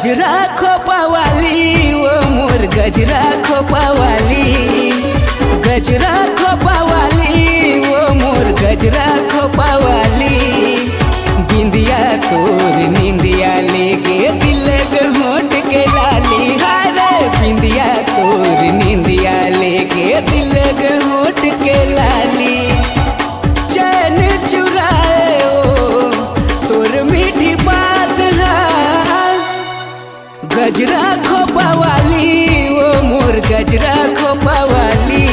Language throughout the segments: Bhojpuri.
गजरा खोपावाली वो मोर गजरा खोपावाली, गजरा खोपावाली वो मोर गजरा खोपावाली। बिंदिया तोर निंदिया लेके दिल होट के लाली, हारे बिंदिया तोर निंदिया लेके दिल होट के लाली। चैन चुराए ओ तोर मीठी बात है, गजरा खोपावाली वो मोर गजरा खोपावाली,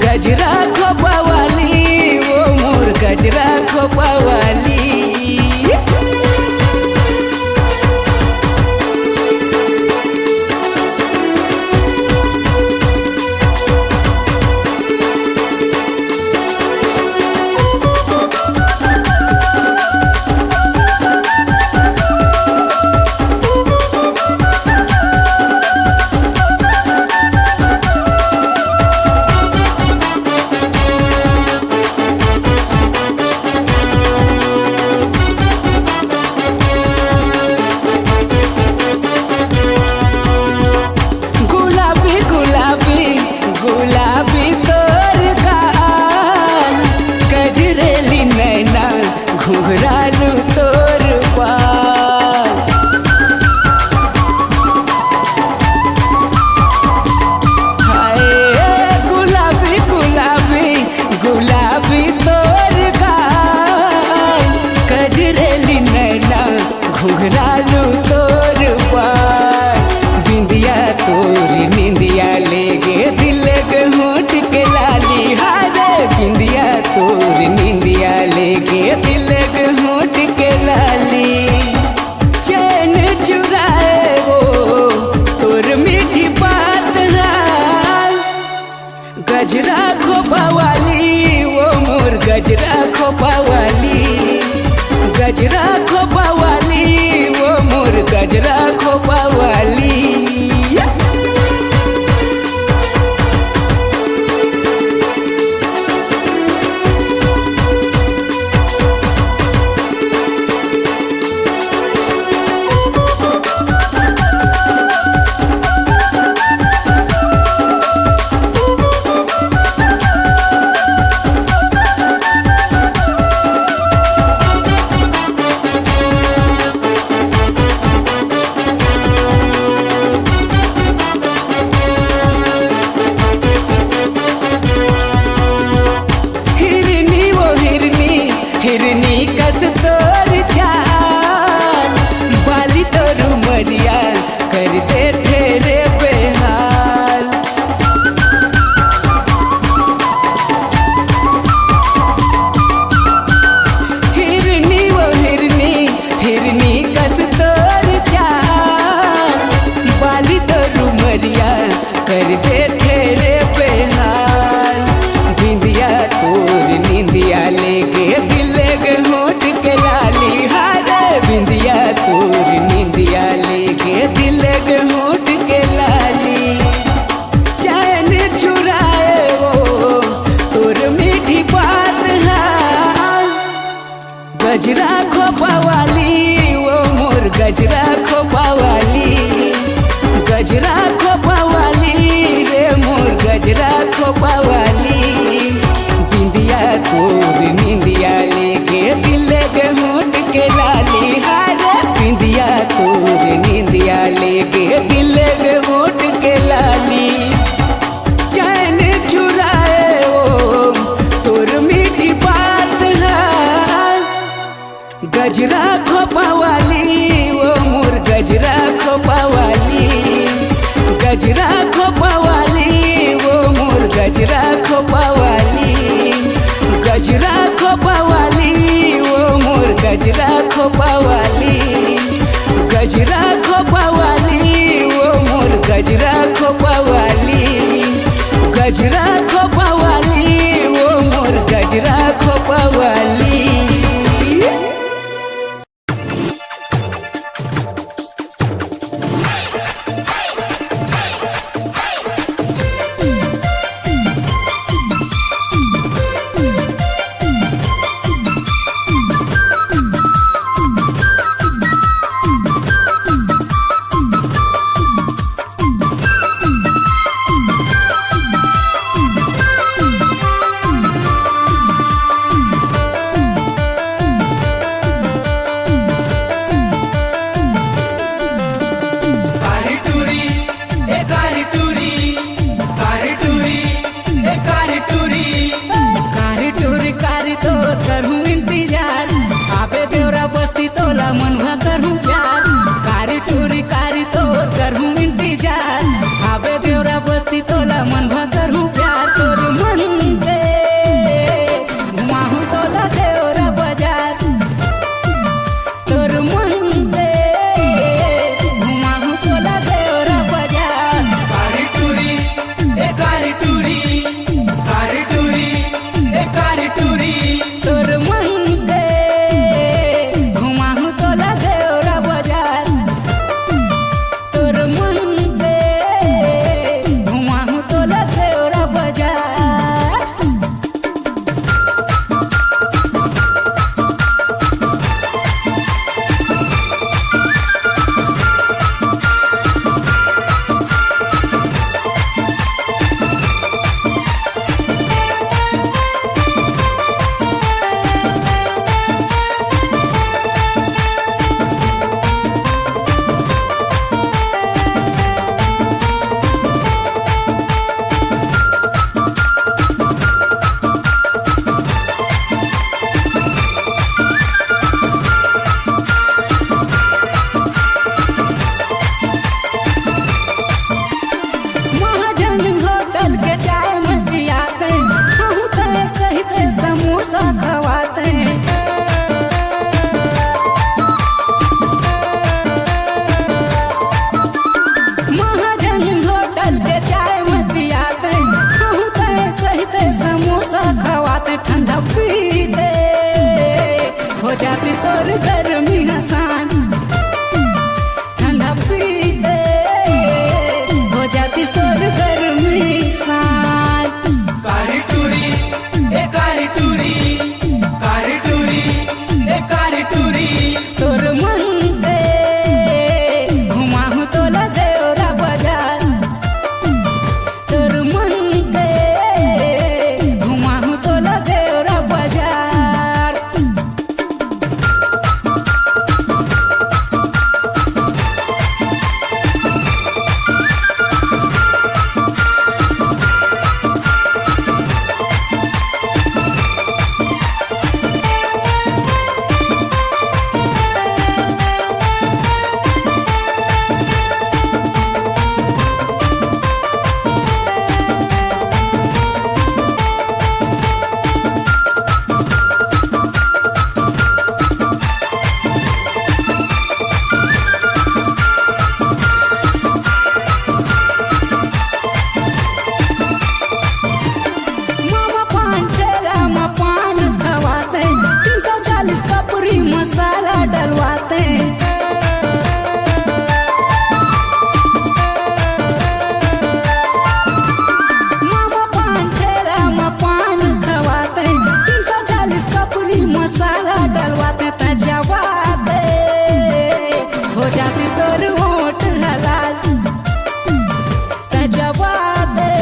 गजरा खोपावाली वो मोर गजरा खोपावाली। गुलाबी तोर गाल, गजरेली नैना घुघरालू तोर बाल। हाय गुलाबी गुलाबी गुलाबी तोर गाल, गजरेली नैना घुघरालू तोर बाल। बिंदिया तोर निंदिया लेगे दिल होट के लाली, हारे बिंदिया तोर निंदिया लेके दिल होट के लाली। चैन चुराए वो तोर मीठी बात है, गजरा खोपावाली वो मोर गजरा खोपावाली, गजरा खोपावाली वो मोर गजरा खोपावाली। हिरनी कस तोर चाल, बाली तोर उमरिया कर दे तेरे बेहाल। हिरनी वो हिरनी हिरनी कस तोर चाल, बाली तोर उमरिया कर दे तेरे बेहाल। बिंदिया तोर निंदिया लेके होट के लाली, हारे बिंदिया तोर निंदिया लेके दिल होट के लाली। चैन चुराए वो तोर मीठी बात है, गजरा खोपावाली वो मोर गजरा खोपावाली, गजरा खोपावाली रे मोर गजरा खोपावाली। बिंदिया तोर निंदिया लेके दिल होट के लाली, हारे बिंदिया तोर निंदिया लेके दिल होट के लाली। चैन चुराए वो तोर मीठी बात है, गजरा खोपावाली वो मोर गजरा खोपावाली, गजरा खोपावाली वो मोर गजरा खोपावाली, गजरा खोपावाली वो मोर गजरा खोपावाली, गजरा खोपावाली वो मोर गजरा खोपावाली, गजरा खोपावाली वो मोर गजरा खोपावाली। तोर होठ हलाल तजवा दे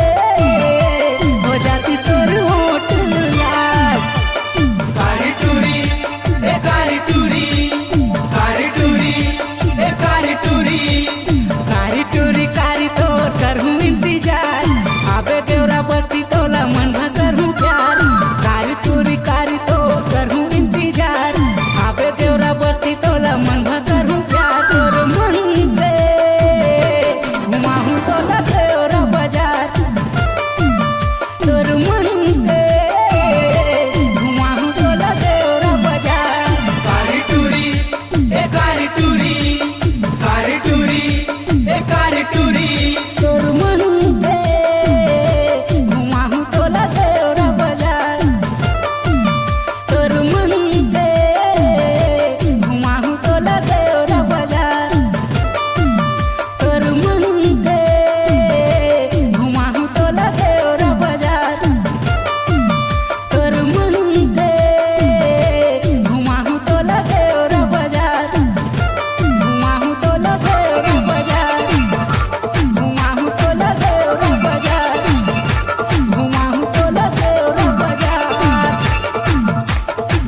हो जातीस तोर होठ लाल। कारी टूरी ए कारी टूरी, कारी टूरी ए कारी टूरी, कारी टूरी कारी तो करहूँ इंतजार आबे देवरा बस्ती तोला मन भा करहूँ प्यार। कारी टूरी कारी तो करहूँ इंतजार आबे देवरा बस्ती तोला मन भा करहूँ प्यार। तोर मन पे घुमाहूँ तोला देवरा बाजार तोर मन पे घुमाहूँ तोला देवरा बाजार। कारी टूरी ए कारी टूरी, कारी टूरी ए कारी टूरी, तोर मन पे घुमाहूँ तोला देवरा बाजार तोर मन पे घुमाहूँ तोला देवरा बाजार तोर मन पे घुमाहूँ तोला देवरा बाजार तोर मन पे घुमाहूँ तोला देवरा बाजार घुमाहूँ तोला देवरा बाजार घुमाहूँ तोला देवरा बाजार घुमाहूँ तोला देवरा बाजार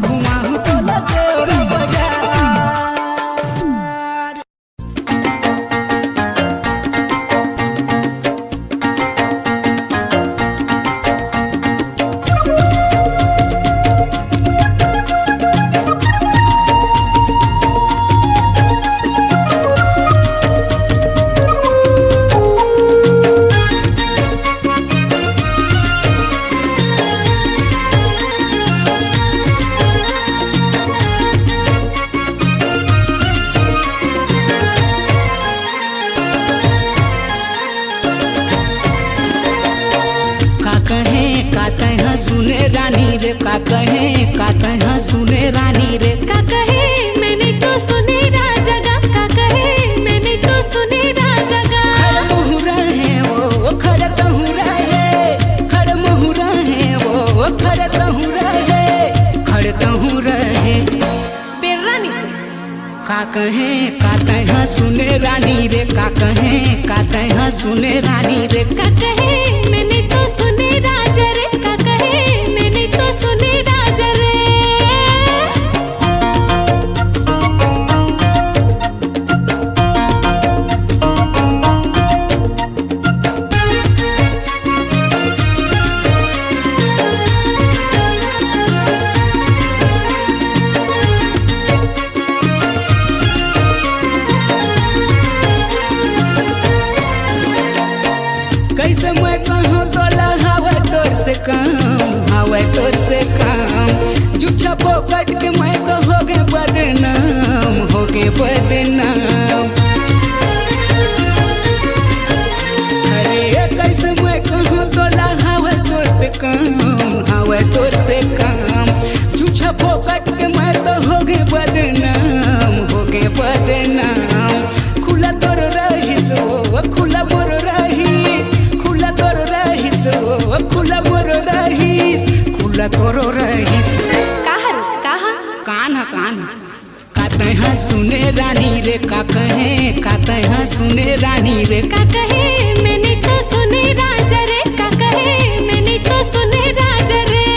घुमाहूँ तोला देवरा बाजार। का कहें का तह सुने रानी रे का कहें का तह सुने रानी रे। का कहे मैंने तो सुने राजा गा, का कहे मैंने तो सुने राजा गा। खड़ मुहुरा है वो खड़ तहुरा है खड़ मुहुरा है वो खड़ तहुरा है खड़ तहुरा है। बेरानी तू का कहें का तह सुने रानी रे का कहें का तह सुने रानी रे। का कहे मैंने तो सुने राजा रे, का कहे मैंने तो सुने राजा रे। कैसे मैं कहूँ तोला हवा तोर से काम हवा तोर से काम जुच्छा पोकट के मैं तो हो गए बदनाम हो गए बदनाम। अरे कैसे मैं कहूँ तोला हवा तोर से काम हवा तोर से काम जुच्छा पोकट के मैं तो हो गए बदनाम हो गए बदनाम। खुला तोर रहीस ओ खुला मोर रहीस खुला तोर रहीस ओ खुला मोर रहीस खुला तोर रहीस। कहा रे कहा कान का तह सुने रानी रे का कहे का तह सुने रानी रे। का कहे मैंने तो सुने राजा रे, का कहे मैंने तो सुने राजा रे।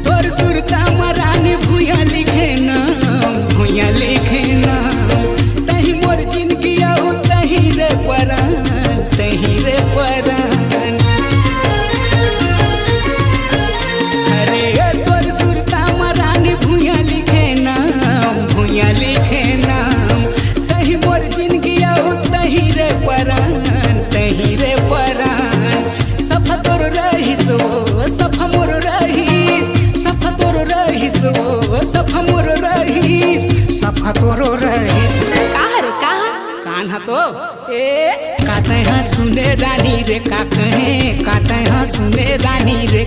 तोर सुरता मरानी भूया लिखे नाम भूया लिखे नाम तही मोर जिंदगी आऊ तही रे परान तही रे परान। अरे तोर सुरता मरानी भूया लिखे नाम भूया लिखे नाम तही मोर जिंदगी आऊ तही रे परान तही रे परान। सफा तोर रहीस ओ सफा मोर रहीस सफा तोर रहीस ओ सफा मोर रहीस सफा तोर रहीस। कहा रे कहा कान तो ए का तह सुने रानी रे का कहे का तह सुने रानी रे।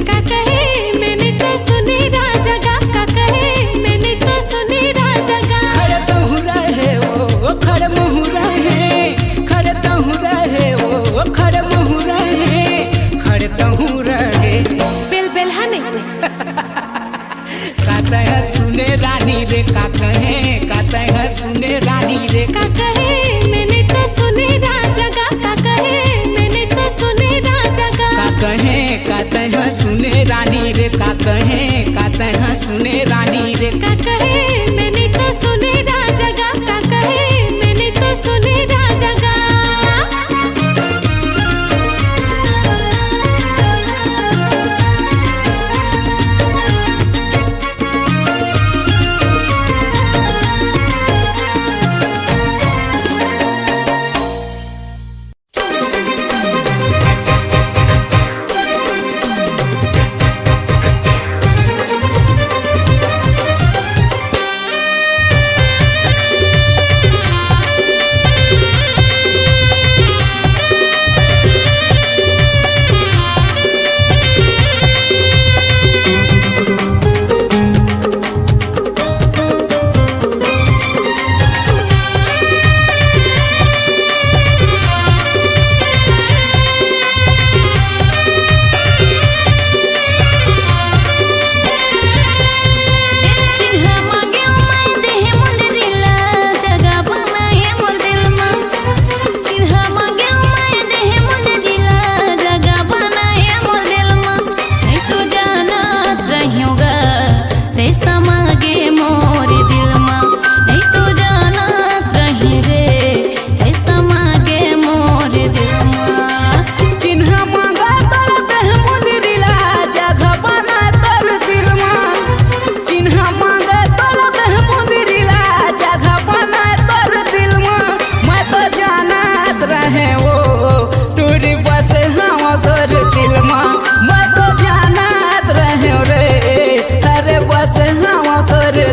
रे का कहे का तह सुने रानी रे का कहे मैंने तो सुने राजा गा का कहे मैंने तो सुने राजा गा का कहे का तह सुने रानी रे का कहे का तह सुने रानी रे का कहे मैंने तो सुने राजा गा का कहे मैंने तो सुने राजा गा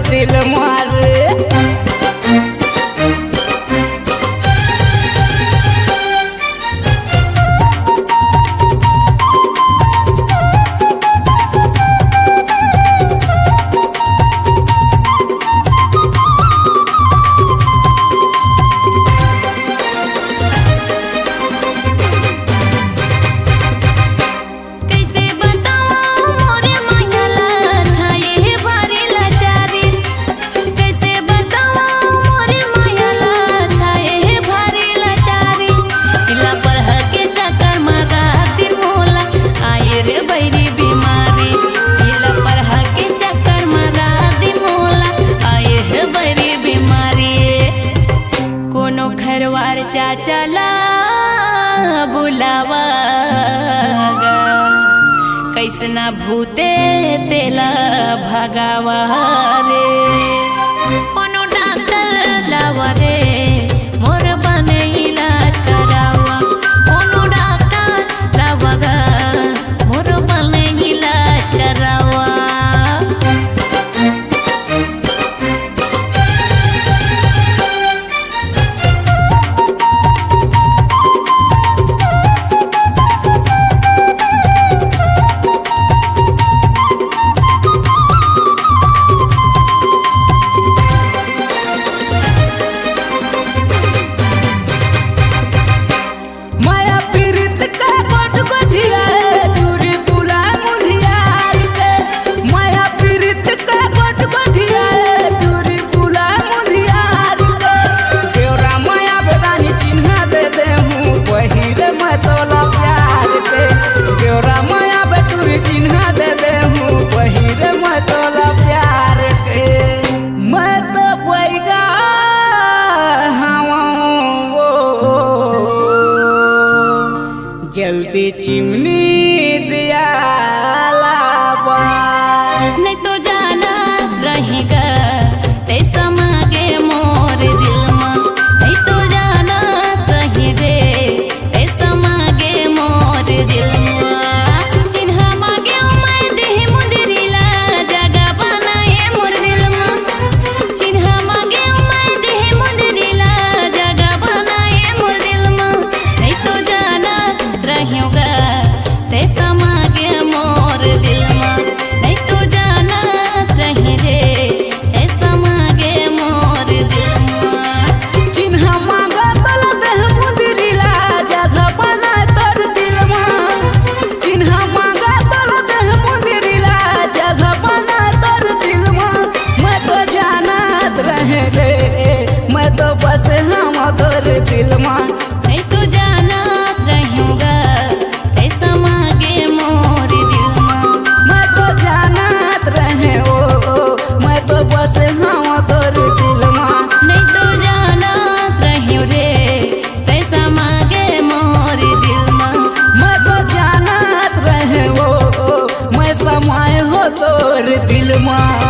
दिल मारे चला बुलावा कैसना भूते तेला भगावा रे कोनो डॉक्टर लावा रे मोर बने इलाज करावा कोनो डॉक्टर लावा गा मोर बने इलाज करावा जल्दी चिमनी दिया लावा नहीं तो जाना रहेगा तेसा मांगे मोर दिल में नहीं तो जाना रही रे तेसा मांगे मोर दिल में चिन्ह मांगे मैं देह मुंदरीला जगह बनाए मोर दिल में चिन्ह मांगे मैं देह मुंदरीला जगह बनाए मोर दिल में नहीं तो जाना रहेगा तोर दिल में।